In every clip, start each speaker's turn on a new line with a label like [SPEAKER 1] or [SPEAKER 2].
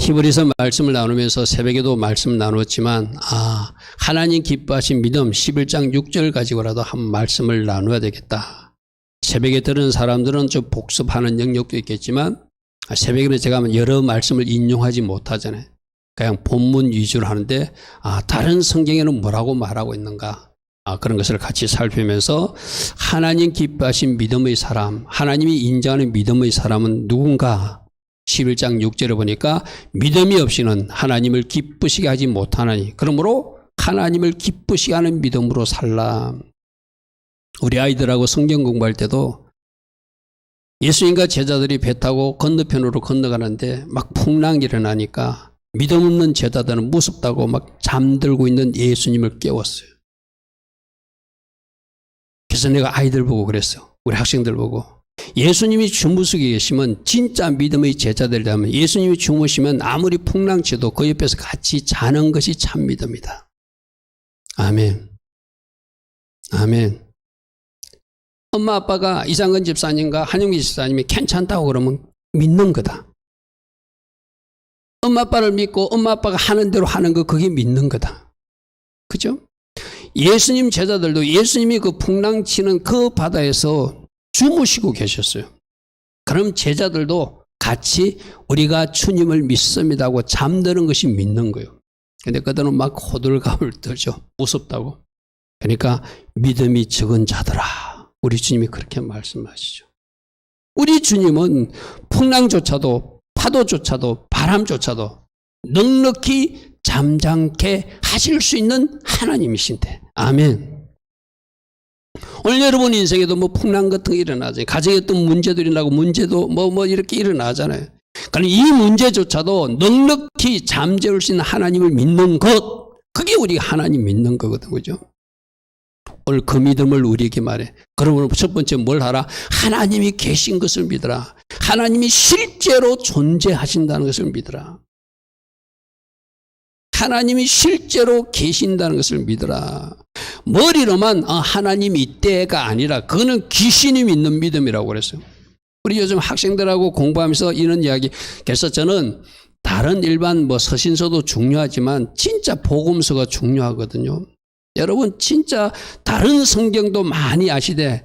[SPEAKER 1] 히브리서 말씀을 나누면서 새벽에도 말씀 나눴지만 하나님 기뻐하신 믿음 11장 6절 가지고라도 한 말씀을 나눠야 되겠다. 새벽에 들은 사람들은 좀 복습하는 영역도 있겠지만 새벽에는 제가 여러 말씀을 인용하지 못하잖아요. 그냥 본문 위주로 하는데 다른 성경에는 뭐라고 말하고 있는가 그런 것을 같이 살피면서 하나님 기뻐하신 믿음의 사람, 하나님이 인정하는 믿음의 사람은 누군가? 11장 6절에 보니까 믿음이 없이는 하나님을 기쁘시게 하지 못하나니 그러므로 하나님을 기쁘시게 하는 믿음으로 살라. 우리 아이들하고 성경 공부할 때도 예수님과 제자들이 배 타고 건너편으로 건너가는데 막 풍랑이 일어나니까 믿음 없는 제자들은 무섭다고 막 잠들고 있는 예수님을 깨웠어요. 그래서 내가 아이들 보고 그랬어. 우리 학생들 보고. 예수님이 주무시고 계시면 진짜 믿음의 제자들이라면 예수님이 주무시면 아무리 풍랑치도 그 옆에서 같이 자는 것이 참 믿음이다. 아멘. 아멘. 엄마 아빠가 이상근 집사님과 한영기 집사님이 괜찮다고 그러면 믿는 거다. 엄마 아빠를 믿고 엄마 아빠가 하는 대로 하는 거 그게 믿는 거다. 그죠? 예수님 제자들도 예수님이 그 풍랑치는 그 바다에서 주무시고 계셨어요. 그럼 제자들도 같이 우리가 주님을 믿습니다 하고 잠드는 것이 믿는 거예요. 근데 그들은 막 호들갑을 떨죠. 무섭다고. 그러니까 믿음이 적은 자들아. 우리 주님이 그렇게 말씀하시죠. 우리 주님은 풍랑조차도 파도조차도 바람조차도 넉넉히 잠잠케 하실 수 있는 하나님이신데. 아멘. 오늘 여러분 인생에도 뭐 풍랑 같은 게 일어나죠. 가정에 어떤 문제들이 나고 문제도 뭐 이렇게 일어나잖아요. 그러니까 이 문제조차도 넉넉히 잠재울 수 있는 하나님을 믿는 것, 그게 우리가 하나님 믿는 거거든, 그죠? 오늘 그 믿음을 우리에게 말해. 그러면 첫 번째 뭘 하라? 하나님이 계신 것을 믿어라. 하나님이 실제로 존재하신다는 것을 믿어라. 하나님이 실제로 계신다는 것을 믿어라. 머리로만 하나님이 있대가 아니라 그거는 귀신이 믿는 믿음이라고 그랬어요. 우리 요즘 학생들하고 공부하면서 이런 이야기. 그래서 저는 다른 일반 서신서도 중요하지만 진짜 복음서가 중요하거든요. 여러분 진짜 다른 성경도 많이 아시되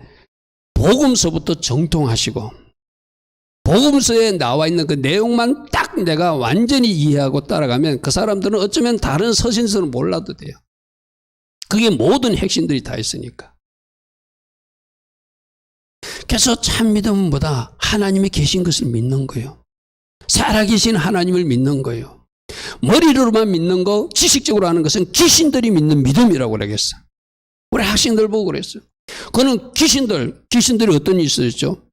[SPEAKER 1] 복음서부터 정통하시고 복음서에 나와 있는 그 내용만 딱 내가 완전히 이해하고 따라가면 그 사람들은 어쩌면 다른 서신서는 몰라도 돼요. 그게 모든 핵심들이 다 있으니까. 그래서 참 믿음은 뭐다? 하나님이 계신 것을 믿는 거예요. 살아계신 하나님을 믿는 거예요. 머리로만 믿는 거, 지식적으로 하는 것은 귀신들이 믿는 믿음이라고 그러겠어. 우리 학생들 보고 그랬어요. 그거는 귀신들이 어떤 일이 있었죠?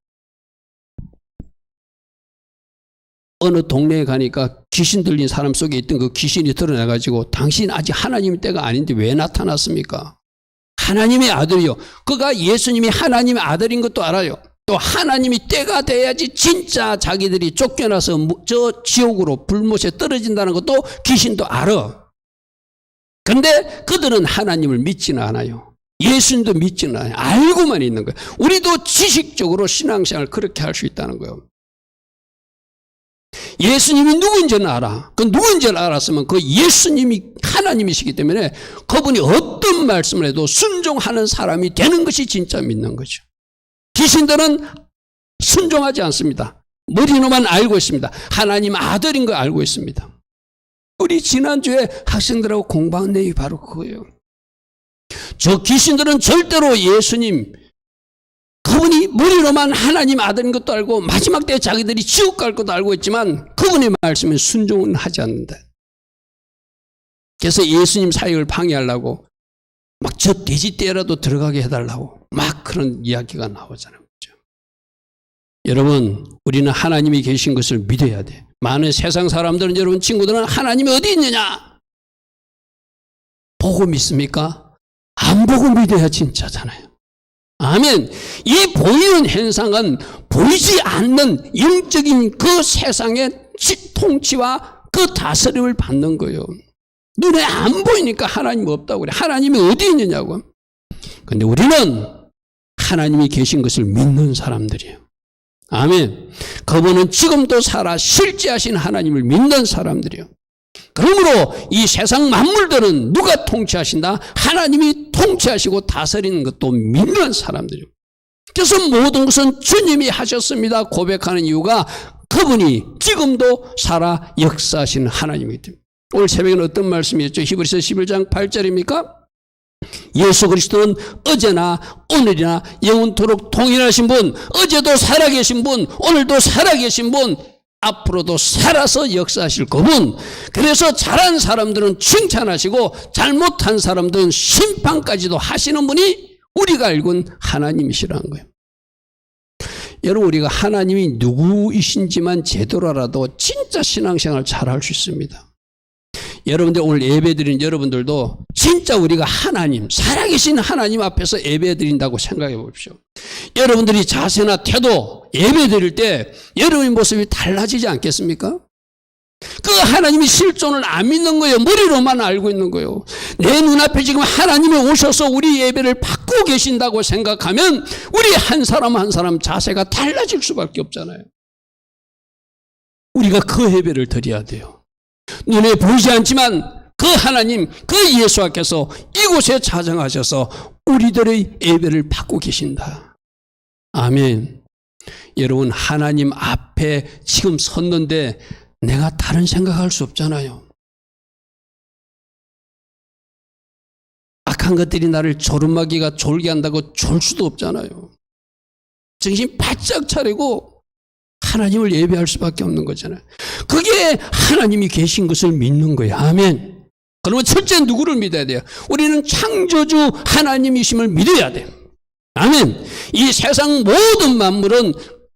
[SPEAKER 1] 어느 동네에 가니까 귀신 들린 사람 속에 있던 그 귀신이 드러나가지고 당신 아직 하나님의 때가 아닌데 왜 나타났습니까? 하나님의 아들이요. 그가 예수님이 하나님의 아들인 것도 알아요. 또 하나님이 때가 돼야지 진짜 자기들이 쫓겨나서 저 지옥으로 불못에 떨어진다는 것도 귀신도 알아. 그런데 그들은 하나님을 믿지는 않아요. 예수님도 믿지는 않아요. 알고만 있는 거예요. 우리도 지식적으로 신앙생활을 그렇게 할 수 있다는 거예요. 예수님이 누군지는 알아. 그 누군지를 알았으면 그 예수님이 하나님이시기 때문에 그분이 어떤 말씀을 해도 순종하는 사람이 되는 것이 진짜 믿는 거죠. 귀신들은 순종하지 않습니다. 머리로만 알고 있습니다. 하나님 아들인 거 알고 있습니다. 우리 지난주에 학생들하고 공부한 내용이 바로 그거예요. 저 귀신들은 절대로 예수님 그분이 머리로만 하나님 아들인 것도 알고 마지막 때에 자기들이 지옥 갈 것도 알고 있지만 그분의 말씀에 순종은 하지 않는다. 그래서 예수님 사역을 방해하려고 막 저 돼지떼라도 들어가게 해달라고 막 그런 이야기가 나오잖아요. 그렇죠? 여러분 우리는 하나님이 계신 것을 믿어야 돼. 많은 세상 사람들은 여러분 친구들은 하나님이 어디 있느냐? 보고 믿습니까? 안 보고 믿어야 진짜잖아요. 아멘. 이 보이는 현상은 보이지 않는 영적인 그 세상의 통치와 그 다스림을 받는 거예요. 눈에 안 보이니까 하나님 없다고 그래. 하나님이 어디 있느냐고. 그런데 우리는 하나님이 계신 것을 믿는 사람들이에요. 아멘. 그분은 지금도 살아 실제하신 하나님을 믿는 사람들이요. 그러므로 이 세상 만물들은 누가 통치하신다? 하나님이 통치하시고 다스리는 것도 믿는 사람들이요. 그래서 모든 것은 주님이 하셨습니다 고백하는 이유가 그분이 지금도 살아 역사하시는 하나님이기 때문에. 오늘 새벽에는 어떤 말씀이었죠? 히브리서 11장 8절입니까? 예수 그리스도는 어제나 오늘이나 영원토록 동일하신 분, 어제도 살아계신 분, 오늘도 살아계신 분, 앞으로도 살아서 역사하실 그분. 그래서 잘한 사람들은 칭찬하시고 잘못한 사람들은 심판까지도 하시는 분이 우리가 알고는 하나님이시라는 거예요. 여러분, 우리가 하나님이 누구이신지만 제대로 알아도 진짜 신앙생활 잘할 수 있습니다. 여러분들 오늘 예배드린 여러분들도 진짜 우리가 하나님, 살아계신 하나님 앞에서 예배드린다고 생각해 보십시오. 여러분들이 자세나 태도, 예배드릴 때 여러분의 모습이 달라지지 않겠습니까? 그 하나님이 실존을 안 믿는 거예요. 머리로만 알고 있는 거예요. 내 눈앞에 지금 하나님이 오셔서 우리 예배를 받고 계신다고 생각하면 우리 한 사람 한 사람 자세가 달라질 수밖에 없잖아요. 우리가 그 예배를 드려야 돼요. 눈에 보이지 않지만 그 하나님, 그 예수께서 이곳에 자정하셔서 우리들의 예배를 받고 계신다. 아멘. 여러분, 하나님 앞에 지금 섰는데 내가 다른 생각할 수 없잖아요. 악한 것들이 나를 조르마귀가 졸게 한다고 졸 수도 없잖아요. 정신 바짝 차리고 하나님을 예배할 수밖에 없는 거잖아요. 그게 하나님이 계신 것을 믿는 거예요. 아멘. 그러면 첫째 누구를 믿어야 돼요? 우리는 창조주 하나님이심을 믿어야 돼요. 아멘. 이 세상 모든 만물은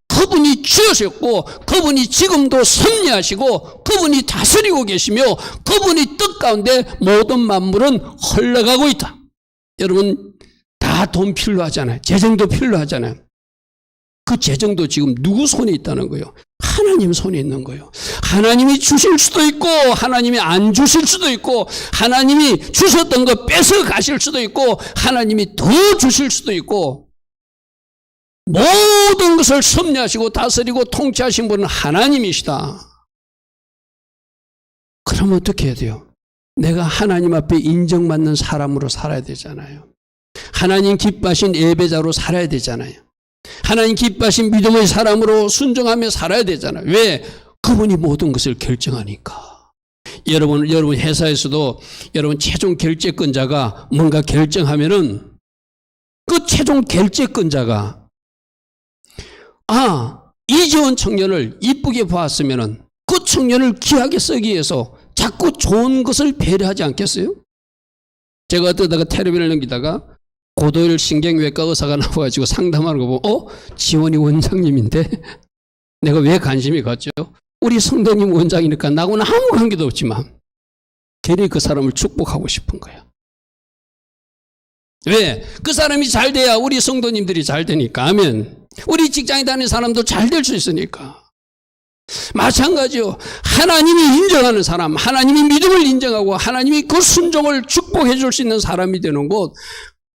[SPEAKER 1] 그분이 지으셨고 그분이 지금도 섭리하시고 그분이 다스리고 계시며 그분이 뜻 가운데 모든 만물은 흘러가고 있다. 여러분, 다 돈 필요하잖아요. 재정도 필요하잖아요. 그 재정도 지금 누구 손에 있다는 거예요? 하나님 손에 있는 거예요. 하나님이 주실 수도 있고 하나님이 안 주실 수도 있고 하나님이 주셨던 거 뺏어 가실 수도 있고 하나님이 더 주실 수도 있고 모든 것을 섭리하시고 다스리고 통치하신 분은 하나님이시다. 그럼 어떻게 해야 돼요? 내가 하나님 앞에 인정받는 사람으로 살아야 되잖아요. 하나님 기뻐하신 예배자로 살아야 되잖아요. 하나님 기뻐하신 믿음의 사람으로 순종하며 살아야 되잖아요. 왜? 그분이 모든 것을 결정하니까. 여러분 회사에서도 여러분 최종 결재권자가 뭔가 결정하면은 그 최종 결재권자가 이재원 청년을 이쁘게 보았으면은 그 청년을 귀하게 쓰기 위해서 자꾸 좋은 것을 배려하지 않겠어요? 제가 어떠다가 텔레비를 넘기다가 고도일 신경외과 의사가 나와가지고 상담하는 거 보고 지원이 원장님인데 내가 왜 관심이 갔죠? 우리 성도님 원장이니까 나하고는 아무 관계도 없지만 괜히 그 사람을 축복하고 싶은 거야. 왜? 그 사람이 잘 돼야 우리 성도님들이 잘 되니까. 아멘. 우리 직장에 다니는 사람도 잘 될 수 있으니까. 마찬가지요. 하나님이 인정하는 사람, 하나님이 믿음을 인정하고 하나님이 그 순종을 축복해 줄 수 있는 사람이 되는 곳,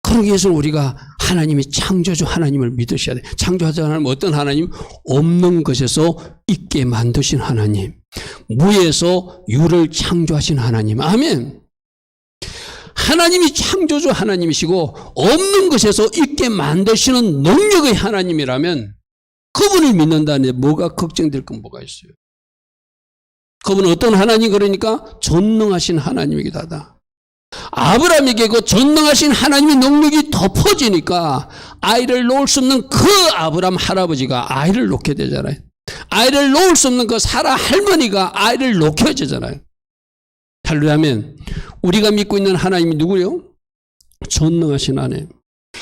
[SPEAKER 1] 그러기 위해서는 우리가 하나님이 창조주 하나님을 믿으셔야 돼. 창조하자 하나님 어떤 하나님? 없는 것에서 있게 만드신 하나님, 무에서 유를 창조하신 하나님. 아멘. 하나님이 창조주 하나님이시고 없는 것에서 있게 만드시는 능력의 하나님이라면 그분을 믿는다는데 뭐가 걱정될 건 뭐가 있어요? 그분은 어떤 하나님? 그러니까 전능하신 하나님이기도 하다. 아브라함에게 그 전능하신 하나님의 능력이 덮어지니까 아이를 놓을 수 없는 그 아브라함 할아버지가 아이를 놓게 되잖아요. 아이를 놓을 수 없는 그 사라 할머니가 아이를 놓게 되잖아요. 할렐루야면 우리가 믿고 있는 하나님이 누구요? 전능하신 하나님.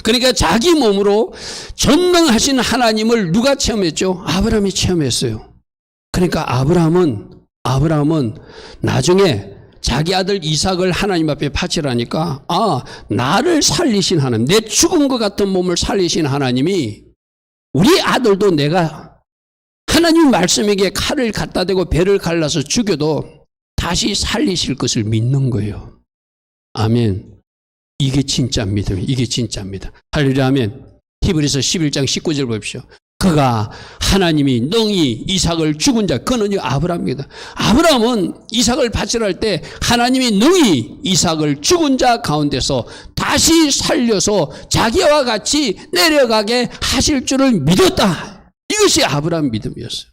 [SPEAKER 1] 그러니까 자기 몸으로 전능하신 하나님을 누가 체험했죠? 아브라함이 체험했어요. 그러니까 아브라함은 나중에 자기 아들 이삭을 하나님 앞에 바치라니까 나를 살리신 하나님, 내 죽은 것 같은 몸을 살리신 하나님이 우리 아들도 내가 하나님 말씀에게 칼을 갖다 대고 배를 갈라서 죽여도 다시 살리실 것을 믿는 거예요. 아멘. 이게 진짜 믿음이에요. 이게 진짜 믿음. 할렐루야. 아멘. 히브리서 11장 19절 보십시오. 그가 하나님이 능히 이삭을 죽은 자, 그는 아브라함입니다. 아브라함은 이삭을 바치라 할 때 하나님이 능히 이삭을 죽은 자 가운데서 다시 살려서 자기와 같이 내려가게 하실 줄을 믿었다. 이것이 아브라함 믿음이었어요.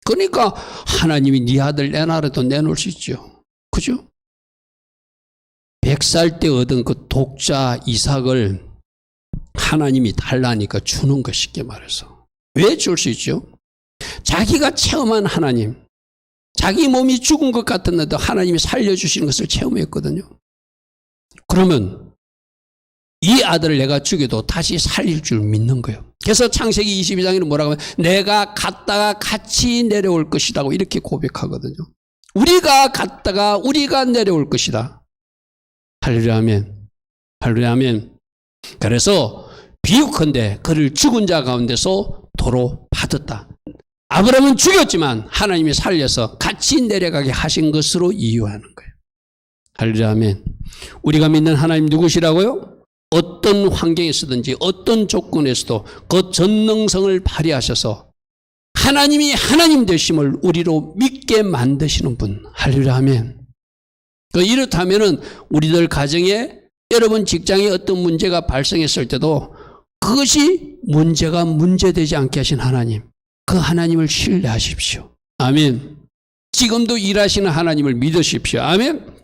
[SPEAKER 1] 그러니까 하나님이 네 아들 내놔라도 내놓을 수 있죠. 그죠? 100살 때 얻은 그 독자 이삭을 하나님이 달라니까 주는 것, 쉽게 말해서. 왜 줄 수 있죠? 자기가 체험한 하나님, 자기 몸이 죽은 것 같았는데 하나님이 살려주시는 것을 체험했거든요. 그러면 이 아들을 내가 죽여도 다시 살릴 줄 믿는 거예요. 그래서 창세기 22장에는 뭐라고 하면 내가 갔다가 같이 내려올 것이라고 이렇게 고백하거든요. 우리가 갔다가 우리가 내려올 것이다. 할렐루야 아멘. 할렐루야 아멘. 그래서 비유컨대 그를 죽은 자 가운데서 도로 받았다. 아브라함은 죽였지만 하나님이 살려서 같이 내려가게 하신 것으로 이유하는 거예요. 할렐루야 아멘. 우리가 믿는 하나님 누구시라고요? 어떤 환경에서든지 어떤 조건에서도 그 전능성을 발휘하셔서 하나님이 하나님 되심을 우리로 믿게 만드시는 분. 할렐루야 아멘. 이렇다면은 우리들 가정에, 여러분 직장에 어떤 문제가 발생했을 때도 그것이 문제가 문제되지 않게 하신 하나님, 그 하나님을 신뢰하십시오. 아멘. 지금도 일하시는 하나님을 믿으십시오. 아멘.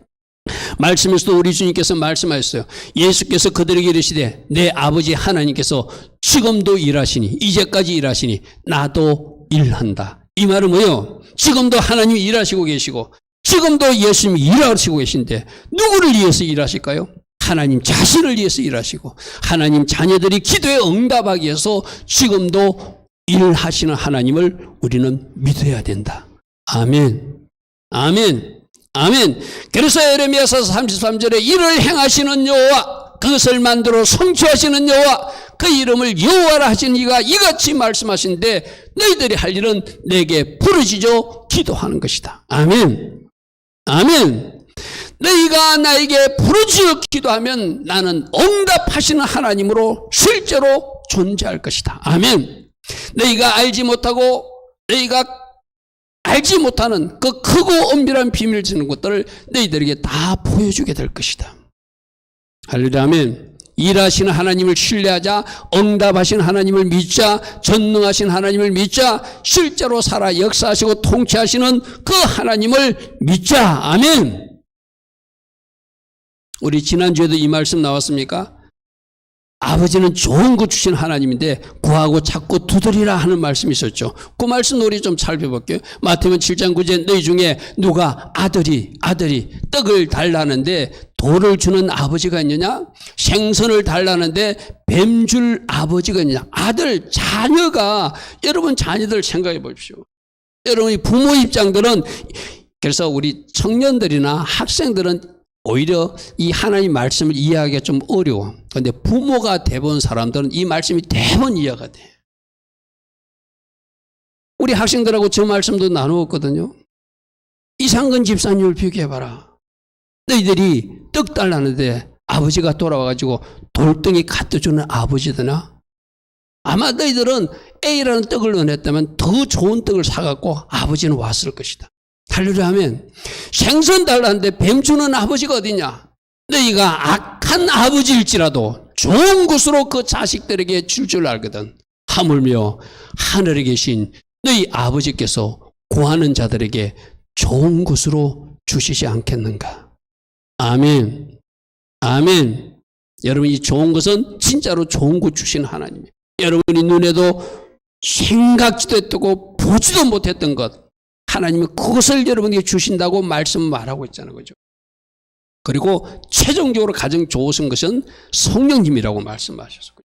[SPEAKER 1] 말씀에서도 우리 주님께서 말씀하셨어요. 예수께서 그들에게 이르시되 내 아버지 하나님께서 지금도 일하시니, 이제까지 일하시니 나도 일한다. 이 말은 뭐예요? 지금도 하나님이 일하시고 계시고 지금도 예수님이 일하시고 계신데 누구를 위해서 일하실까요? 하나님 자신을 위해서 일하시고 하나님 자녀들이 기도에 응답하기 위해서 지금도 일하시는 하나님을 우리는 믿어야 된다. 아멘. 아멘. 아멘. 그래서 에레미야서 33절에 이를 행하시는 여호와, 그것을 만들어 성취하시는 여호와, 그 이름을 여호와라 하신 이가 이같이 말씀하신데 너희들이 할 일은 내게 부르짖어 기도하는 것이다. 아멘. 아멘. 너희가 나에게 부르짖어 기도하면 나는 응답하시는 하나님으로 실제로 존재할 것이다. 아멘. 너희가 알지 못하고 너희가 알지 못하는 그 크고 엄밀한 비밀을 지는 것들을 너희들에게 다 보여주게 될 것이다. 할렐루야 아멘. 일하시는 하나님을 신뢰하자, 응답하신 하나님을 믿자, 전능하신 하나님을 믿자, 실제로 살아 역사하시고 통치하시는 그 하나님을 믿자. 아멘. 우리 지난주에도 이 말씀 나왔습니까? 아버지는 좋은 것 주신 하나님인데 구하고 찾고 두드리라 하는 말씀이 있었죠. 그 말씀 우리 좀 살펴볼게요. 마태복음 7장 9절 너희 중에 누가 아들이 떡을 달라는데 돌을 주는 아버지가 있느냐? 생선을 달라는데 뱀 줄 아버지가 있느냐? 아들, 자녀가, 여러분 자녀들 생각해 보십시오. 여러분 부모 입장들은, 그래서 우리 청년들이나 학생들은 오히려 이 하나님 말씀을 이해하기가 좀 어려워. 그런데 부모가 돼본 사람들은 이 말씀이 대부분 이해가 돼. 우리 학생들하고 저 말씀도 나누었거든요. 이상근 집사님을 비교해봐라. 너희들이 떡 달라는데 아버지가 돌아와가지고 돌덩이 갖다 주는 아버지드나? 아마 너희들은 A라는 떡을 원했다면 더 좋은 떡을 사갖고 아버지는 왔을 것이다. 할렐루야 하면 생선 달라는데 뱀 주는 아버지가 어디냐? 너희가 악한 아버지일지라도 좋은 것으로 그 자식들에게 줄 알거든. 하물며 하늘에 계신 너희 아버지께서 구하는 자들에게 좋은 것으로 주시지 않겠는가? 아멘. 아멘. 여러분, 이 좋은 것은 진짜로 좋은 것 주시는 하나님이에요. 여러분이 눈에도 생각지도 했고 보지도 못했던 것, 하나님이 그것을 여러분에게 주신다고 말씀 말하고 있잖아요. 그죠? 그리고 최종적으로 가장 좋으신 것은 성령님이라고 말씀하셨어요.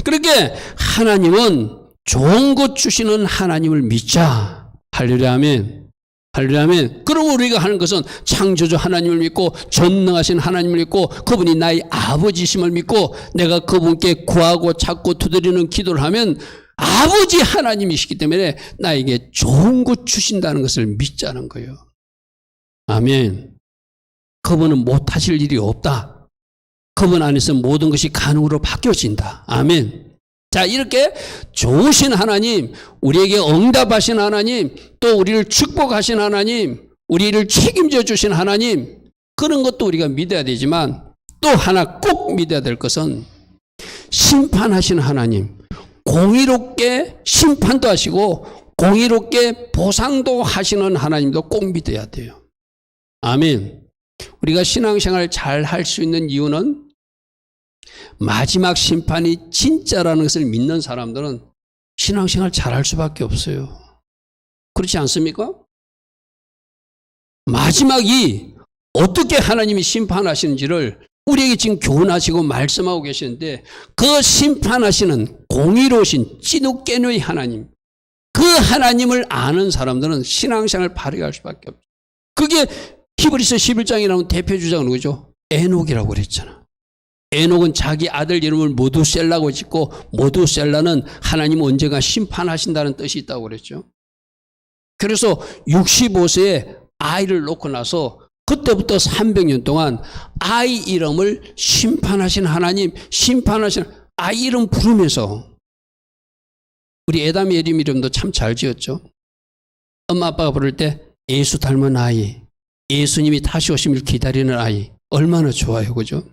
[SPEAKER 1] 그렇게 하나님은 좋은 것 주시는 하나님을 믿자. 할렐루야 아멘. 할렐루야 아멘. 그럼 우리가 하는 것은 창조주 하나님을 믿고 전능하신 하나님을 믿고 그분이 나의 아버지심을 믿고 내가 그분께 구하고 찾고 두드리는 기도를 하면 아버지 하나님이시기 때문에 나에게 좋은 것 주신다는 것을 믿자는 거예요. 아멘. 그분은 못하실 일이 없다. 그분 안에서 모든 것이 가능으로 바뀌어진다. 아멘. 자, 이렇게 좋으신 하나님, 우리에게 응답하신 하나님, 또 우리를 축복하신 하나님, 우리를 책임져 주신 하나님, 그런 것도 우리가 믿어야 되지만 또 하나 꼭 믿어야 될 것은 심판하신 하나님, 공의롭게 심판도 하시고 공의롭게 보상도 하시는 하나님도 꼭 믿어야 돼요. 아멘. 우리가 신앙생활 잘 할 수 있는 이유는 마지막 심판이 진짜라는 것을 믿는 사람들은 신앙생활 잘 할 수밖에 없어요. 그렇지 않습니까? 마지막이 어떻게 하나님이 심판하시는지를 우리에게 지금 교훈하시고 말씀하고 계시는데, 그 심판하시는 공의로우신 찌누깨누의 하나님, 그 하나님을 아는 사람들은 신앙생활을 바르게 할 수밖에 없죠. 그게 히브리서 11장에 나온 대표 주장은 누구죠? 에녹이라고 그랬잖아. 에녹은 자기 아들 이름을 모두셀라고 짓고, 모두셀라는 하나님 언젠가 심판하신다는 뜻이 있다고 그랬죠. 그래서 65세에 아이를 놓고 나서 그때부터 300년 동안 아이 이름을 심판하신 하나님, 심판하신 아이 이름 부르면서, 우리 에담이 예림 이름도 참 잘 지었죠. 엄마 아빠가 부를 때 예수 닮은 아이, 예수님이 다시 오심을 기다리는 아이, 얼마나 좋아요, 그죠?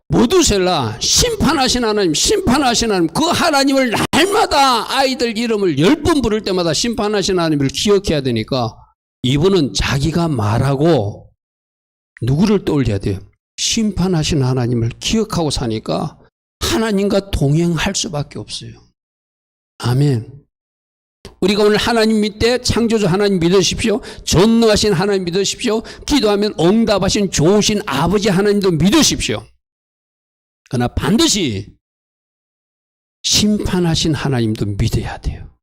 [SPEAKER 1] 모두셀라, 심판하신 하나님, 심판하신 하나님, 그 하나님을 날마다 아이들 이름을 10번 부를 때마다 심판하신 하나님을 기억해야 되니까 이분은 자기가 말하고 누구를 떠올려야 돼요? 심판하신 하나님을 기억하고 사니까 하나님과 동행할 수밖에 없어요. 아멘. 우리가 오늘 하나님 믿되 창조주 하나님 믿으십시오. 전능하신 하나님 믿으십시오. 기도하면 응답하신 좋으신 아버지 하나님도 믿으십시오. 그러나 반드시 심판하신 하나님도 믿어야 돼요.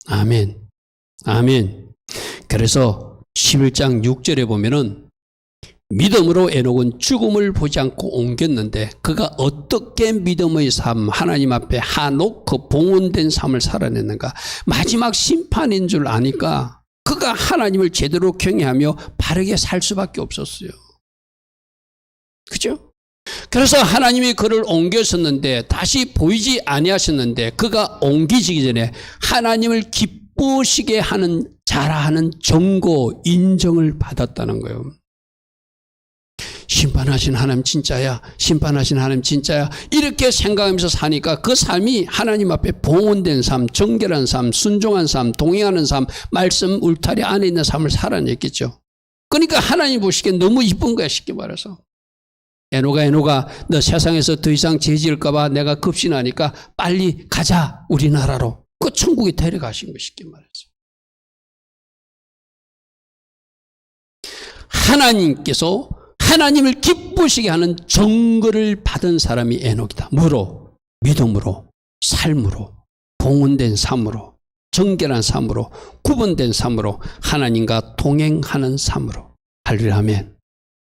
[SPEAKER 1] 아멘. 아멘. 그래서 11장 6절에 보면은 믿음으로 에녹은 죽음을 보지 않고 옮겼는데 그가 어떻게 믿음의 삶, 하나님 앞에 한옥 그 봉헌된 삶을 살아냈는가. 마지막 심판인 줄 아니까 그가 하나님을 제대로 경외하며 바르게 살 수밖에 없었어요. 그죠? 그래서 하나님이 그를 옮겼었는데 다시 보이지 아니하셨는데 그가 옮기지기 전에 하나님을 기쁘시게 하는 자라하는 정고 인정을 받았다는 거예요. 심판하신 하나님 진짜야, 심판하신 하나님 진짜야, 이렇게 생각하면서 사니까 그 삶이 하나님 앞에 봉헌된 삶, 정결한 삶, 순종한 삶, 동행하는 삶, 말씀 울타리 안에 있는 삶을 살아냈겠죠. 그러니까 하나님 보시기에 너무 이쁜 거야, 쉽게 말해서. 에녹아 너 세상에서 더 이상 죄 지을까 봐 내가 급신하니까 빨리 가자 우리나라로. 그 천국에 데려가신 거, 쉽게 말해서. 하나님께서 하나님을 기쁘시게 하는 정거를 받은 사람이 에녹이다. 뭐로? 믿음으로, 삶으로, 봉헌된 삶으로, 정결한 삶으로, 구분된 삶으로, 하나님과 동행하는 삶으로. 할렐루야, 아멘.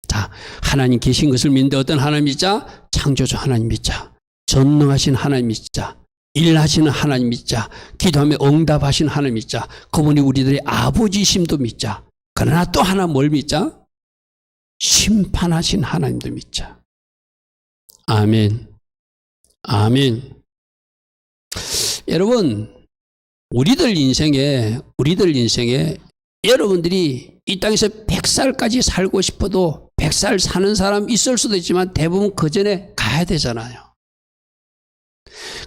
[SPEAKER 1] 자, 하나님 계신 것을 믿는데 어떤 하나님 믿자? 창조주 하나님 믿자. 전능하신 하나님 믿자. 일하시는 하나님 믿자. 기도하며 응답하신 하나님 믿자. 그분이 우리들의 아버지심도 믿자. 그러나 또 하나 뭘 믿자? 심판하신 하나님도 믿자. 아멘. 아멘. 여러분, 우리들 인생에 여러분들이 이 땅에서 100살까지 살고 싶어도 100살 사는 사람 있을 수도 있지만 대부분 그 전에 가야 되잖아요.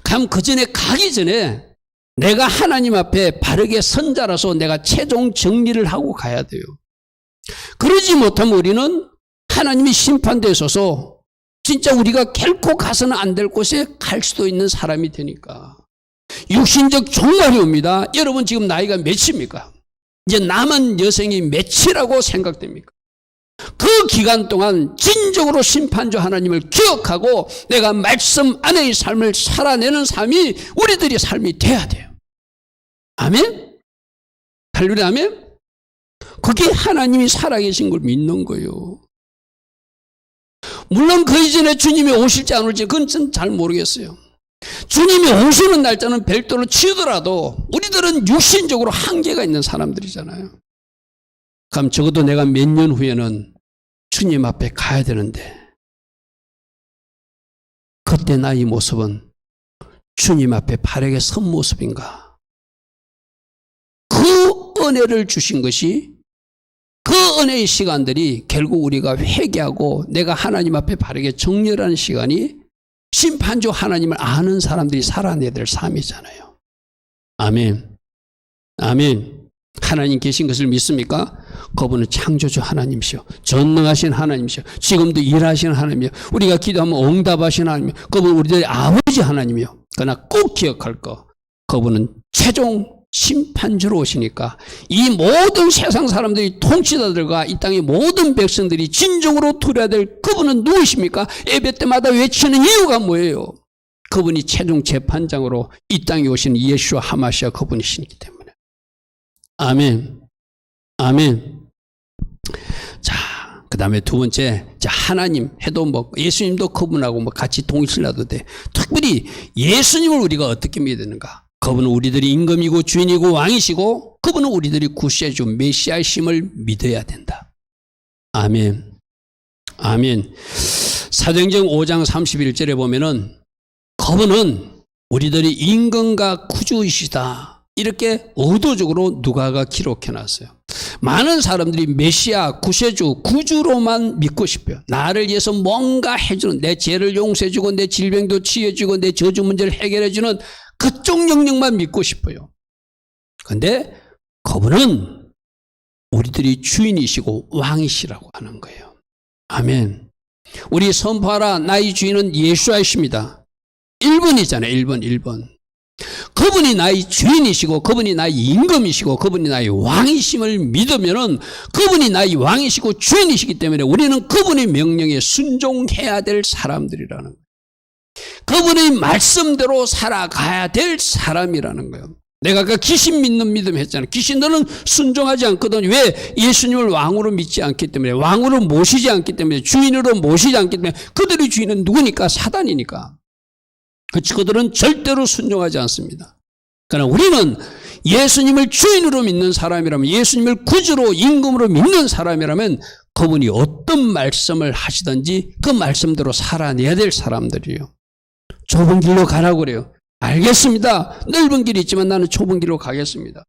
[SPEAKER 1] 그럼 그 전에 가기 전에 내가 하나님 앞에 바르게 선 자라서 내가 최종 정리를 하고 가야 돼요. 그러지 못하면 우리는 하나님이 심판되셔서 진짜 우리가 결코 가서는 안 될 곳에 갈 수도 있는 사람이 되니까. 육신적 종말이 옵니다. 여러분 지금 나이가 몇입니까? 이제 남은 여생이 몇이라고 생각됩니까? 그 기간 동안 진정으로 심판주 하나님을 기억하고 내가 말씀 안에의 삶을 살아내는 삶이 우리들의 삶이 돼야 돼요. 아멘? 할렐루야, 아멘? 그게 하나님이 살아계신 걸 믿는 거예요. 물론 그 이전에 주님이 오실지 안 올지 그건 전 잘 모르겠어요. 주님이 오시는 날짜는 별도로 치더라도 우리들은 육신적으로 한계가 있는 사람들이잖아요. 그럼 적어도 내가 몇 년 후에는 주님 앞에 가야 되는데 그때 나의 모습은 주님 앞에 바르게 선 모습인가? 그 은혜를 주신 것이, 그 은혜의 시간들이 결국 우리가 회개하고 내가 하나님 앞에 바르게 정렬하는 시간이 심판주 하나님을 아는 사람들이 살아내야 될 삶이잖아요. 아멘. 아멘. 하나님 계신 것을 믿습니까? 그분은 창조주 하나님이시오. 전능하신 하나님이시오. 지금도 일하시는 하나님이요. 우리가 기도하면 응답하시는 하나님이요. 그분은 우리들의 아버지 하나님이요. 그러나 꼭 기억할 거, 그분은 최종 심판주로 오시니까 이 모든 세상 사람들이, 통치자들과 이 땅의 모든 백성들이 진정으로 두려야 될 그분은 누구십니까? 예배 때마다 외치는 이유가 뭐예요? 그분이 최종 재판장으로 이 땅에 오신 예수와 하마시아 그분이시기 때문에. 아멘. 아멘. 자, 그 다음에 두 번째, 자, 하나님 해도 뭐 예수님도 그분하고 뭐 같이 동일시라도 돼. 특별히 예수님을 우리가 어떻게 믿는가? 그분은 우리들이 임금이고 주인이고 왕이시고, 그분은 우리들이 구세주 메시아이심을 믿어야 된다. 아멘. 아멘. 사도행전 5장 31절에 보면은 그분은 우리들이 임금과 구주이시다, 이렇게 의도적으로 누가가 기록해놨어요. 많은 사람들이 메시아, 구세주, 구주로만 믿고 싶어요. 나를 위해서 뭔가 해주는, 내 죄를 용서해주고 내 질병도 치유해주고 내 저주 문제를 해결해주는 그쪽 영역만 믿고 싶어요. 그런데 그분은 우리들이 주인이시고 왕이시라고 하는 거예요. 아멘. 우리 선포하라, 나의 주인은 예수이십니다. 1번이잖아요. 1번. 그분이 나의 주인이시고 그분이 나의 임금이시고 그분이 나의 왕이심을 믿으면은, 그분이 나의 왕이시고 주인이시기 때문에 우리는 그분의 명령에 순종해야 될 사람들이라는 거예요. 그분의 말씀대로 살아가야 될 사람이라는 거예요. 내가 아까 귀신 믿는 믿음 했잖아요. 귀신들은 순종하지 않거든. 왜? 예수님을 왕으로 믿지 않기 때문에, 왕으로 모시지 않기 때문에, 주인으로 모시지 않기 때문에. 그들의 주인은 누구니까? 사단이니까. 그들은 절대로 순종하지 않습니다. 그러나 우리는 예수님을 주인으로 믿는 사람이라면, 예수님을 구주로 임금으로 믿는 사람이라면 그분이 어떤 말씀을 하시든지 그 말씀대로 살아내야 될 사람들이에요. 좁은 길로 가라고 그래요. 알겠습니다. 넓은 길이 있지만 나는 좁은 길로 가겠습니다.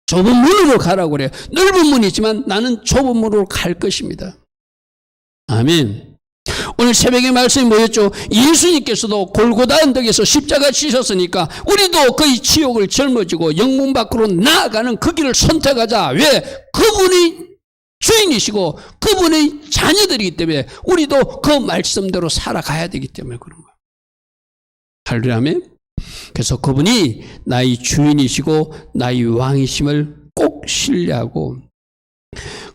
[SPEAKER 1] 좁은 문으로 가라고 그래요. 넓은 문이 있지만 나는 좁은 문으로 갈 것입니다. 아멘. 오늘 새벽의 말씀이 뭐였죠? 예수님께서도 골고다 언덕에서 십자가 지셨으니까 우리도 그의 지옥을 짊어지고 영문 밖으로 나아가는 그 길을 선택하자. 왜? 그분이 주인이시고 그분의 자녀들이기 때문에 우리도 그 말씀대로 살아가야 되기 때문에 그런 거예요. 할렐루야. 아멘. 그래서 그분이 나의 주인이시고 나의 왕이심을 꼭 신뢰하고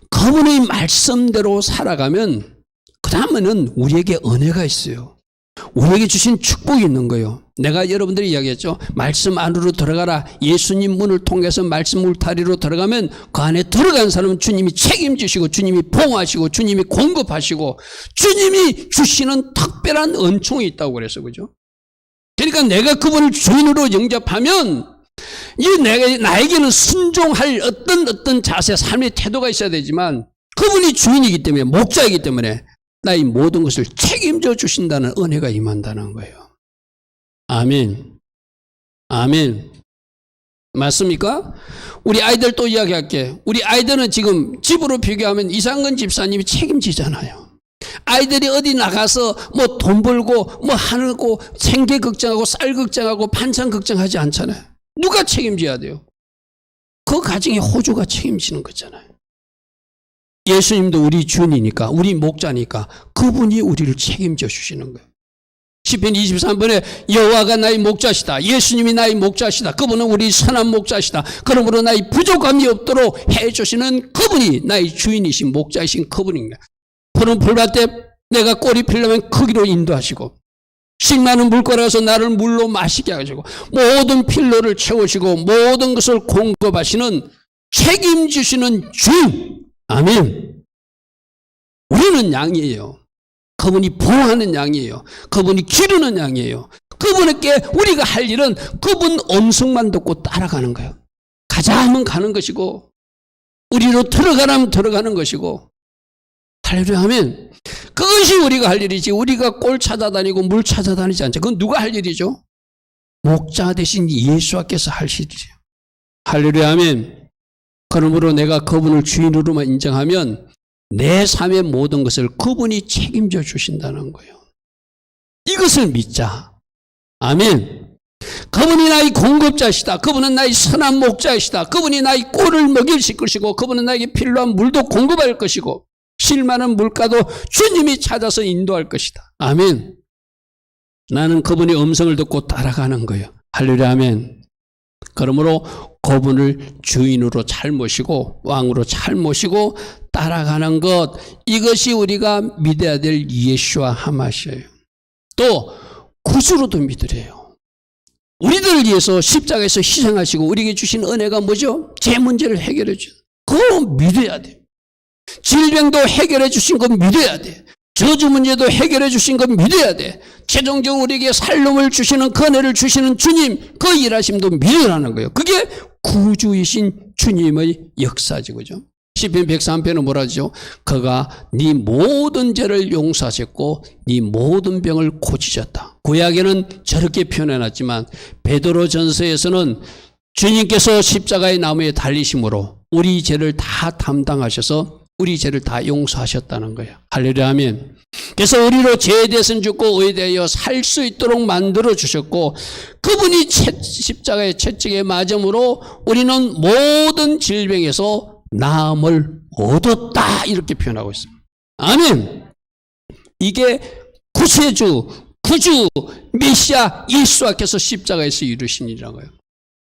[SPEAKER 1] 그분의 말씀대로 살아가면, 그 다음에는 우리에게 은혜가 있어요. 우리에게 주신 축복이 있는 거예요. 내가 여러분들이 이야기했죠. 말씀 안으로 들어가라. 예수님 문을 통해서 말씀 울타리로 들어가면 그 안에 들어간 사람은 주님이 책임지시고 주님이 보호하시고 주님이 공급하시고 주님이 주시는 특별한 은총이 있다고 그래서, 그죠? 그러니까 내가 그분을 주인으로 영접하면 나에게는 순종할 어떤 자세, 삶의 태도가 있어야 되지만 그분이 주인이기 때문에, 목자이기 때문에 나의 모든 것을 책임져 주신다는 은혜가 임한다는 거예요. 아멘. 아멘. 맞습니까? 우리 아이들 또 이야기할게. 우리 아이들은 지금 집으로 비교하면 이상근 집사님이 책임지잖아요. 아이들이 어디 나가서 뭐 돈 벌고 뭐 하고 생계 걱정하고 쌀 걱정하고 반찬 걱정하지 않잖아요. 누가 책임져야 돼요? 그 가정의 호주가 책임지는 거잖아요. 예수님도 우리 주인이니까, 우리 목자니까 그분이 우리를 책임져 주시는 거예요. 시편 23번에 여호와가 나의 목자시다. 예수님이 나의 목자시다. 그분은 우리 선한 목자시다. 그러므로 나의 부족함이 없도록 해주시는 그분이 나의 주인이신 목자이신 그분입니다. 푸른 풀밭에 내가 꼴이 필려면 거기로 인도하시고, 식 많은 물가라서 나를 물로 마시게 하시고, 모든 필요를 채우시고 모든 것을 공급하시는, 책임지시는 주인. 아멘. 우리는 양이에요. 그분이 보호하는 양이에요. 그분이 기르는 양이에요. 그분에게 우리가 할 일은 그분 음성만 듣고 따라가는 거예요. 가자 하면 가는 것이고, 우리로 들어가라면 들어가는 것이고. 할렐루야. 하면 그것이 우리가 할 일이지, 우리가 꼴 찾아다니고 물 찾아다니지 않죠. 그건 누가 할 일이죠? 목자 대신 예수께서 하시리요. 할렐루야 아멘. 그러므로 내가 그분을 주인으로만 인정하면 내 삶의 모든 것을 그분이 책임져 주신다는 거예요. 이것을 믿자. 아멘. 그분이 나의 공급자시다. 그분은 나의 선한 목자이시다. 그분이 나의 꼴을 먹이실 것이고 그분은 나에게 필요한 물도 공급할 것이고 실만한 물가도 주님이 찾아서 인도할 것이다. 아멘. 나는 그분의 음성을 듣고 따라가는 거예요. 할렐루야 아멘. 그러므로 그분을 주인으로 잘 모시고 왕으로 잘 모시고 따라가는 것, 이것이 우리가 믿어야 될 예수와 하마시아예요. 또 구주로도 믿으래요. 우리들을 위해서 십자가에서 희생하시고 우리에게 주신 은혜가 뭐죠? 제 문제를 해결해 주죠. 그거 믿어야 돼. 질병도 해결해 주신 거 믿어야 돼. 저주 문제도 해결해 주신 거 믿어야 돼. 최종적으로 우리에게 살림을 주시는, 그 은혜를 주시는 주님, 그 일하심도 믿으라는 거예요. 그게 구주이신 주님의 역사지, 그죠? 시편 103편은 뭐라 하죠? 그가 네 모든 죄를 용서하셨고 네 모든 병을 고치셨다. 구약에는 저렇게 표현해놨지만 베드로 전서에서는 주님께서 십자가의 나무에 달리심으로 우리 죄를 다 담당하셔서 우리 죄를 다 용서하셨다는 거예요. 할렐루야 아멘. 그래서 우리로 죄에 대해서는 죽고 의에 대하여 살 수 있도록 만들어 주셨고 그분이 십자가의 채찍에 맞음으로 우리는 모든 질병에서 나음을 얻었다, 이렇게 표현하고 있습니다. 아멘. 이게 구세주, 구주, 메시아 예수께서 십자가에서 이루신 일이라는 거예요.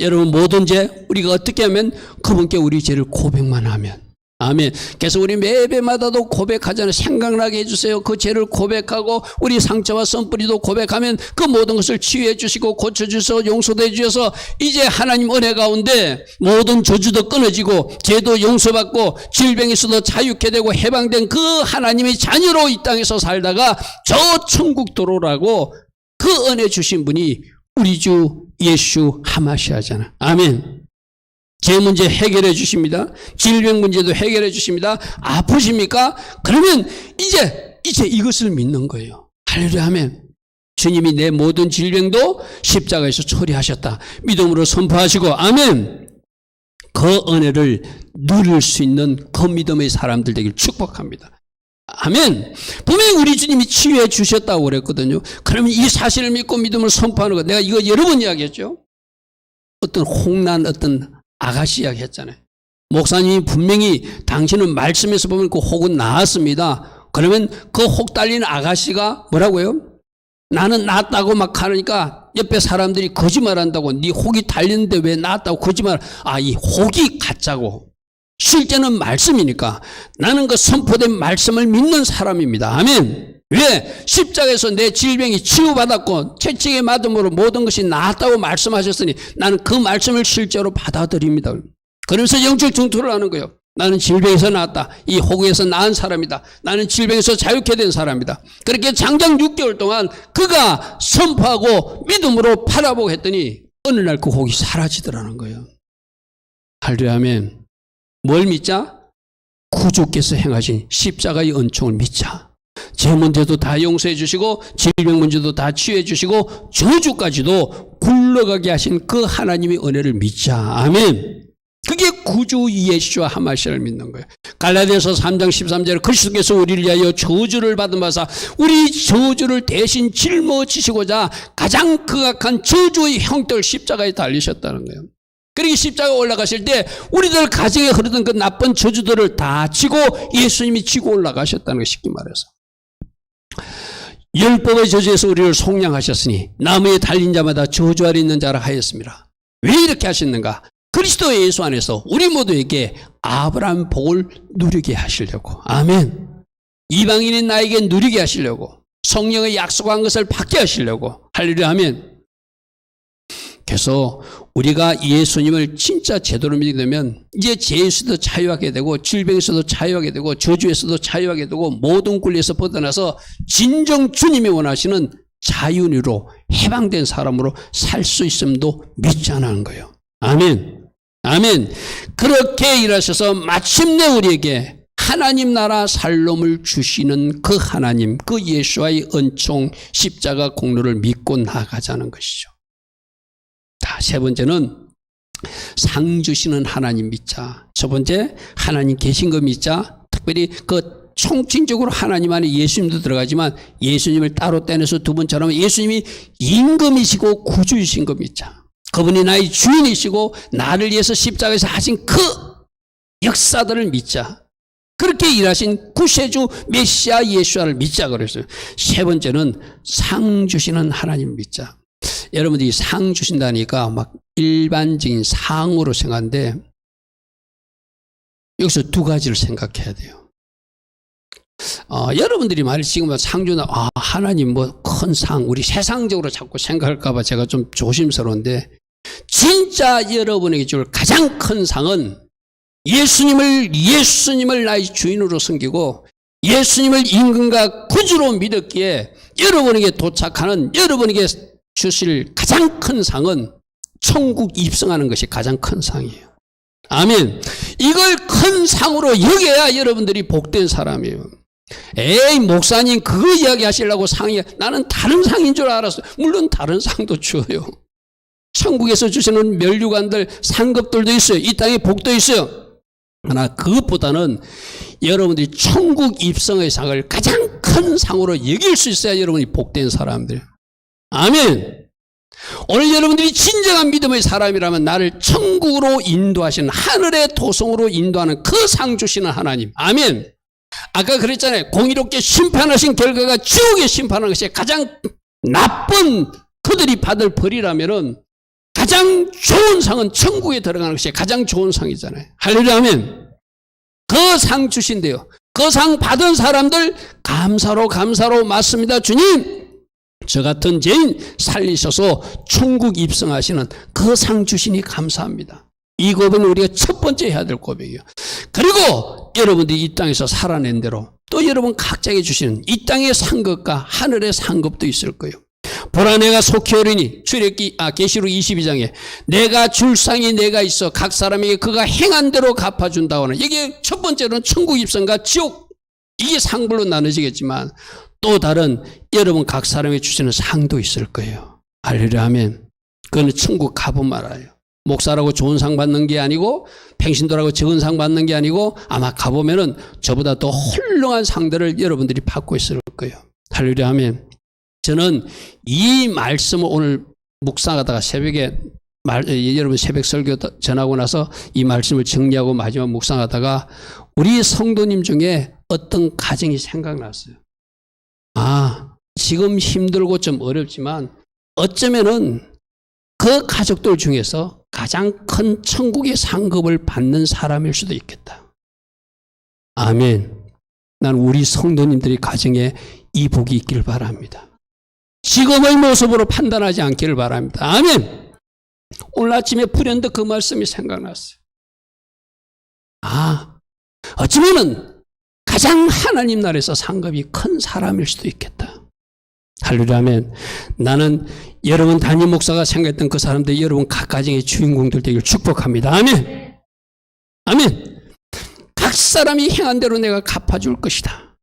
[SPEAKER 1] 여러분, 모든 죄 우리가 어떻게 하면 그분께 우리 죄를 고백만 하면, 아멘. 그래서 우리 매 예배마다도 고백하잖아요. 생각나게 해주세요. 그 죄를 고백하고 우리 상처와 선뿌리도 고백하면 그 모든 것을 치유해 주시고 고쳐주셔서 용서도 해주셔서 이제 하나님 은혜 가운데 모든 저주도 끊어지고 죄도 용서받고 질병에서도 자유케 되고 해방된 그 하나님의 자녀로 이 땅에서 살다가 저 천국 들어오라고 그 은혜 주신 분이 우리 주 예수 하마시아잖아. 아멘. 제 문제 해결해 주십니다. 질병 문제도 해결해 주십니다. 아프십니까? 그러면 이제 이것을 믿는 거예요. 할렐루야 아멘. 주님이 내 모든 질병도 십자가에서 처리하셨다. 믿음으로 선포하시고 아멘. 그 은혜를 누릴 수 있는 그 믿음의 사람들 되길 축복합니다. 아멘. 분명히 우리 주님이 치유해 주셨다고 그랬거든요. 그러면 이 사실을 믿고 믿음을 선포하는 것. 내가 이거 여러 번 이야기했죠. 어떤 홍난 어떤 아가씨 이야기 했잖아요. 목사님이 분명히 당신은 말씀에서 보면 그 혹은 나았습니다. 그러면 그 혹 달린 아가씨가 뭐라고요? 나는 낫다고 막 하니까 옆에 사람들이 거짓말한다고. 네 혹이 달리는데 왜 낫다고 거짓말. 이 혹이 가짜고 실제는 말씀이니까 나는 그 선포된 말씀을 믿는 사람입니다. 아멘. 왜? 십자가에서 내 질병이 치유받았고 채찍에 맞음으로 모든 것이 나았다고 말씀하셨으니 나는 그 말씀을 실제로 받아들입니다. 그러면서 영적 전투를 하는 거예요. 나는 질병에서 나았다. 이 혹에서 나은 사람이다. 나는 질병에서 자유케 된 사람이다. 그렇게 장장 6개월 동안 그가 선포하고 믿음으로 바라보고 했더니 어느 날 그 혹이 사라지더라는 거예요. 할렐루야 아멘. 뭘 믿자? 구주께서 행하신 십자가의 은총을 믿자. 제 문제도 다 용서해 주시고 질병 문제도 다 치유해 주시고 저주까지도 굴러가게 하신 그 하나님의 은혜를 믿자. 아멘. 그게 구주 예수와 하마시아를 믿는 거예요. 갈라디아서 3장 13절에 그리스도께서 우리를 위하여 저주를 받은 바사 우리 저주를 대신 짊어지시고자 가장 극악한 저주의 형들 십자가에 달리셨다는 거예요. 그러기 십자가에 올라가실 때 우리들 가정에 흐르던 그 나쁜 저주들을 다 지고 예수님이 지고 올라가셨다는 거 쉽게 말해서. 율법의 저주에서 우리를 속량하셨으니 나무에 달린 자마다 저주 아래 있는 자라 하였습니다. 왜 이렇게 하셨는가? 그리스도 예수 안에서 우리 모두에게 아브라함 복을 누리게 하시려고. 아멘. 이방인인 나에게 누리게 하시려고. 성령의 약속한 것을 받게 하시려고. 할렐루야 아멘. 그래서 우리가 예수님을 진짜 제대로 믿게 되면 이제 죄에서도 자유하게 되고 질병에서도 자유하게 되고 저주에서도 자유하게 되고 모든 굴레에서 벗어나서 진정 주님이 원하시는 자유인으로 해방된 사람으로 살 수 있음도 믿지 않는 거예요. 아멘. 아멘. 그렇게 일하셔서 마침내 우리에게 하나님 나라 살롬을 주시는 그 하나님, 그 예수와의 은총 십자가 공로를 믿고 나가자는 것이죠. 자, 세 번째는 상 주시는 하나님 믿자. 첫 번째, 하나님 계신 거 믿자. 특별히 그 총칭적으로 하나님 안에 예수님도 들어가지만 예수님을 따로 떼내서 두 번째로 예수님이 임금이시고 구주이신 거 믿자. 그분이 나의 주인이시고 나를 위해서 십자가에서 하신 그 역사들을 믿자. 그렇게 일하신 구세주 메시아 예수아를 믿자 그랬어요. 세 번째는 상 주시는 하나님 믿자. 여러분들이 상 주신다니까 막 일반적인 상으로 생각하는데 여기서 두 가지를 생각해야 돼요. 여러분들이 말이 지금 상 주나 하나님 뭐 큰 상 우리 세상적으로 자꾸 생각할까 봐 제가 좀 조심스러운데 진짜 여러분에게 줄 가장 큰 상은 예수님을 나의 주인으로 섬기고 예수님을 임금과 구주로 믿었기에 여러분에게 도착하는 여러분에게 주실 가장 큰 상은 천국 입성하는 것이 가장 큰 상이에요. 아멘. 이걸 큰 상으로 여겨야 여러분들이 복된 사람이에요. 에이 목사님 그거 이야기 하시려고 상이 나는 다른 상인 줄 알았어요. 물론 다른 상도 줘요. 천국에서 주시는 면류관들 상급들도 있어요. 이 땅에 복도 있어요. 그러나 그것보다는 여러분들이 천국 입성의 상을 가장 큰 상으로 여길 수 있어야 여러분이 복된 사람들. 아멘. 오늘 여러분들이 진정한 믿음의 사람이라면 나를 천국으로 인도하시는 하늘의 도성으로 인도하는 그 상 주시는 하나님. 아멘. 아까 그랬잖아요. 공의롭게 심판하신 결과가 지옥에 심판하는 것이 가장 나쁜 그들이 받을 벌이라면은 가장 좋은 상은 천국에 들어가는 것이 가장 좋은 상이잖아요. 할렐루야 아멘. 그 상 주신대요. 그 상 받은 사람들 감사로 맞습니다. 주님 저 같은 죄인 살리셔서 천국 입성하시는 그 상 주시니 감사합니다. 이 고백은 우리가 첫 번째 해야 될 고백이에요. 그리고 여러분들이 이 땅에서 살아낸 대로 또 여러분 각자에게 주시는 이 땅의 상급과 하늘의 상급도 있을 거예요. 보라 내가 속히 오리니 계시록 22장에 내가 줄 상이 내가 있어 각 사람에게 그가 행한 대로 갚아준다고 하는 이게 첫 번째로는 천국 입성과 지옥 이게 상불로 나눠지겠지만 또 다른 여러분 각 사람에게 주시는 상도 있을 거예요. 할렐루야 아멘. 그거는 천국 가보면 알아요. 목사라고 좋은 상 받는 게 아니고 평신도라고 적은 상 받는 게 아니고 아마 가보면은 저보다 더 훌륭한 상들을 여러분들이 받고 있을 거예요. 할렐루야 아멘. 저는 이 말씀을 오늘 묵상하다가 새벽에 여러분 새벽 설교 전하고 나서 이 말씀을 정리하고 마지막 묵상하다가 우리 성도님 중에 어떤 가정이 생각났어요. 지금 힘들고 좀 어렵지만 어쩌면은 그 가족들 중에서 가장 큰 천국의 상급을 받는 사람일 수도 있겠다. 아멘. 난 우리 성도님들의 가정에 이 복이 있기를 바랍니다. 지금의 모습으로 판단하지 않기를 바랍니다. 아멘. 오늘 아침에 불현듯 그 말씀이 생각났어요. 어쩌면은 가장 하나님 나라에서 상급이 큰 사람일 수도 있겠다. 할렐루야 아멘. 나는 여러분 담임 목사가 생각했던 그 사람들 여러분 각 가정의 주인공들 되기를 축복합니다. 아멘. 아멘. 각 사람이 행한 대로 내가 갚아줄 것이다.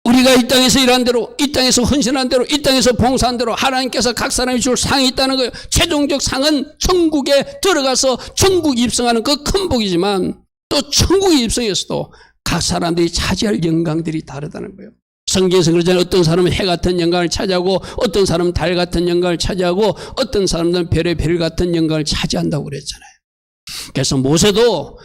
[SPEAKER 1] 우리가 이 땅에서 일한 대로, 이 땅에서 헌신한 대로, 이 땅에서 봉사한 대로 하나님께서 각 사람이 줄 상이 있다는 거예요. 최종적 상은 천국에 들어가서 천국 입성하는 그 큰 복이지만 또 천국에 입성해서도 각 사람들이 차지할 영광들이 다르다는 거예요. 성경에서 그러잖아요. 어떤 사람은 해 같은 영광을 차지하고 어떤 사람은 달 같은 영광을 차지하고 어떤 사람들은 별의 별 같은 영광을 차지한다고 그랬잖아요. 그래서 모세도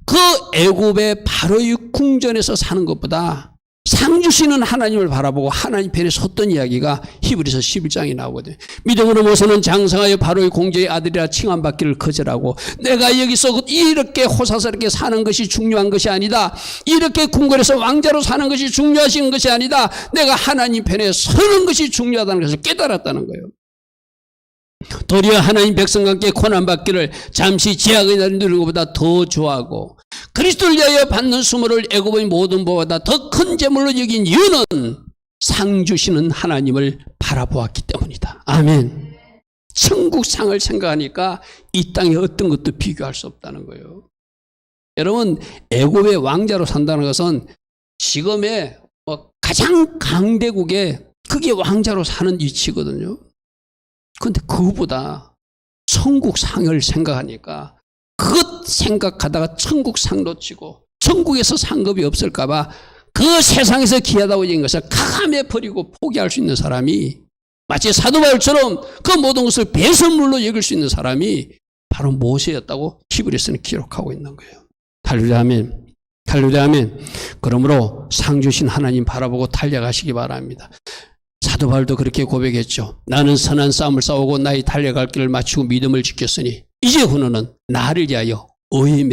[SPEAKER 1] 그 애굽의 바로의 궁전에서 사는 것보다 상 주시는 하나님을 바라보고 하나님 편에 섰던 이야기가 히브리서 11장에 나오거든요. 믿음으로 모세는 장성하여 바로의 공주의 아들이라 칭함받기를 거절하고 내가 여기서 이렇게 호사스럽게 사는 것이 중요한 것이 아니다. 이렇게 궁궐에서 왕자로 사는 것이 중요하신 것이 아니다. 내가 하나님 편에 서는 것이 중요하다는 것을 깨달았다는 거예요. 도리어 하나님 백성과 함께 고난받기를 잠시 제약의 날을 누리는 것보다 더 좋아하고 그리스도를 위하여 받는 수모를 애굽의 모든 보보다 더 큰 재물로 여긴 이유는 상 주시는 하나님을 바라보았기 때문이다. 아멘. 천국상을 생각하니까 이 땅의 어떤 것도 비교할 수 없다는 거예요. 여러분 애굽의 왕자로 산다는 것은 지금의 가장 강대국에 그게 왕자로 사는 위치거든요. 그런데 그거보다 천국 상을 생각하니까 그것 생각하다가 천국 상 놓치고 천국에서 상급이 없을까봐 그 세상에서 귀하다고 여긴 것을 가감해 버리고 포기할 수 있는 사람이 마치 사도 바울처럼 그 모든 것을 배설물로 여길 수 있는 사람이 바로 모세였다고 히브리서는 기록하고 있는 거예요. 할렐루야 아멘. 할렐루야 아멘. 그러므로 상 주신 하나님 바라보고 달려가시기 바랍니다. 사도 바울도 그렇게 고백했죠. 나는 선한 싸움을 싸우고 나의 달려갈 길을 마치고 믿음을 지켰으니 이제 후는 나를 위하여 의의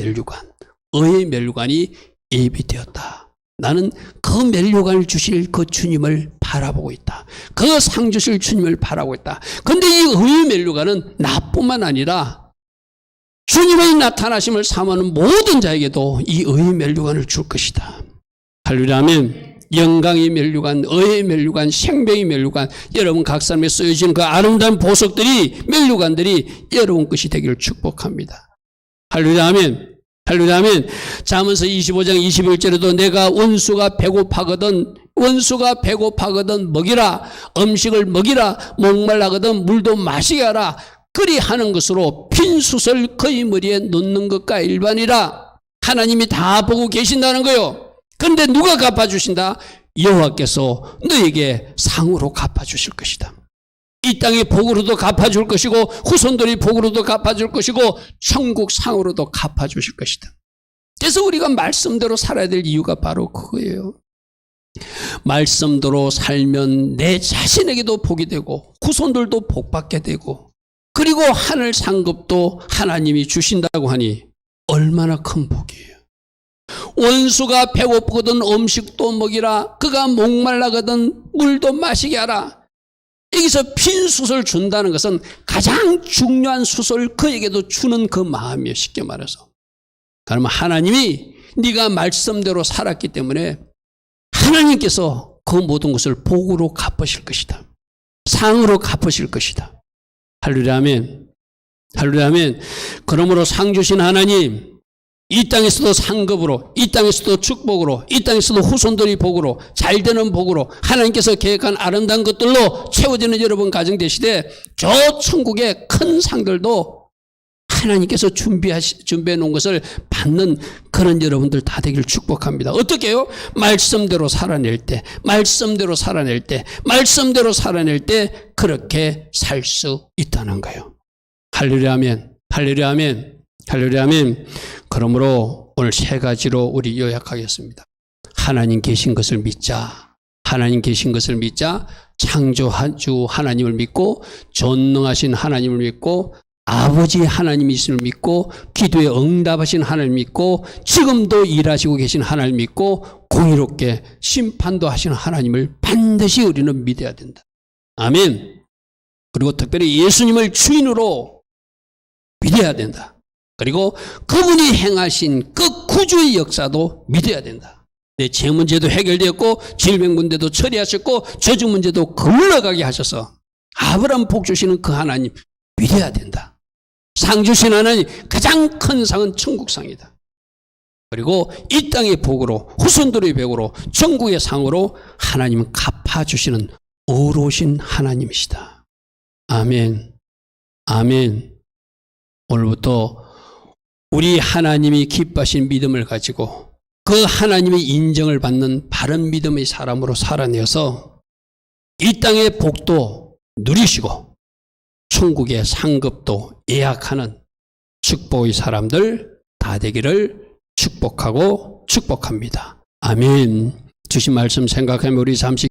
[SPEAKER 1] 면류관이 예비되었다. 나는 그 면류관을 주실 그 주님을 바라보고 있다. 그 상 주실 주님을 바라보고 있다. 그런데 이 의의 면류관은 나뿐만 아니라 주님의 나타나심을 사모하는 모든 자에게도 이 의의 면류관을 줄 것이다. 할렐루야 아멘. 영광의 면류관, 의의 면류관, 생명의 면류관, 여러분 각 사람에 쓰여진 그 아름다운 보석들이, 면류관들이 여러분 것이 되기를 축복합니다. 할렐루야 아멘. 할렐루야 아멘. 잠언서 25장 21절에도 내가 원수가 배고파거든 먹이라, 음식을 먹이라, 목말라거든 물도 마시게 하라. 그리 하는 것으로 핀 숯을 그의 머리에 놓는 것과 일반이라. 하나님이 다 보고 계신다는 거요. 그런데 누가 갚아주신다? 여호와께서 너에게 상으로 갚아주실 것이다. 이 땅의 복으로도 갚아줄 것이고 후손들이 복으로도 갚아줄 것이고 천국 상으로도 갚아주실 것이다. 그래서 우리가 말씀대로 살아야 될 이유가 바로 그거예요. 말씀대로 살면 내 자신에게도 복이 되고 후손들도 복받게 되고 그리고 하늘 상급도 하나님이 주신다고 하니 얼마나 큰 복이에요. 원수가 배고프거든 음식도 먹이라, 그가 목말라거든 물도 마시게 하라. 여기서 핀 숯을 준다는 것은 가장 중요한 숯을 그에게도 주는 그 마음이에요. 쉽게 말해서. 그러면 하나님이 네가 말씀대로 살았기 때문에 하나님께서 그 모든 것을 복으로 갚으실 것이다. 상으로 갚으실 것이다. 할렐루야 아멘. 할렐루야 아멘. 그러므로 상 주신 하나님, 이 땅에서도 상급으로, 이 땅에서도 축복으로, 이 땅에서도 후손들이 복으로, 잘되는 복으로 하나님께서 계획한 아름다운 것들로 채워지는 여러분 가정 되시되 저 천국의 큰 상들도 하나님께서 준비해 놓은 것을 받는 그런 여러분들 다 되기를 축복합니다. 어떻게 해요? 말씀대로 살아낼 때 그렇게 살 수 있다는 거예요. 할렐루야 아멘. 할렐루야 아멘. 할렐루야 아멘. 그러므로 오늘 세 가지로 우리 요약하겠습니다. 하나님 계신 것을 믿자. 하나님 계신 것을 믿자. 창조주 하나님을 믿고 전능하신 하나님을 믿고 아버지 하나님이 있음을 믿고 기도에 응답하신 하나님을 믿고 지금도 일하시고 계신 하나님을 믿고 공의롭게 심판도 하시는 하나님을 반드시 우리는 믿어야 된다. 아멘. 그리고 특별히 예수님을 주인으로 믿어야 된다. 그리고 그분이 행하신 그 구주의 역사도 믿어야 된다. 내 제 문제도 해결되었고 질병 문제도 처리하셨고 저주 문제도 물러가게 하셔서 아브라함 복 주시는 그 하나님 믿어야 된다. 상 주신 하나님, 가장 큰 상은 천국상이다. 그리고 이 땅의 복으로 후손들의 복으로 천국의 상으로 하나님은 갚아주시는 의로우신 하나님이시다. 아멘. 아멘. 오늘부터 우리 하나님이 기뻐하신 믿음을 가지고 그 하나님의 인정을 받는 바른 믿음의 사람으로 살아내어서 이 땅의 복도 누리시고 천국의 상급도 예약하는 축복의 사람들 다 되기를 축복하고 축복합니다. 아멘. 주신 말씀 생각하며 우리 잠시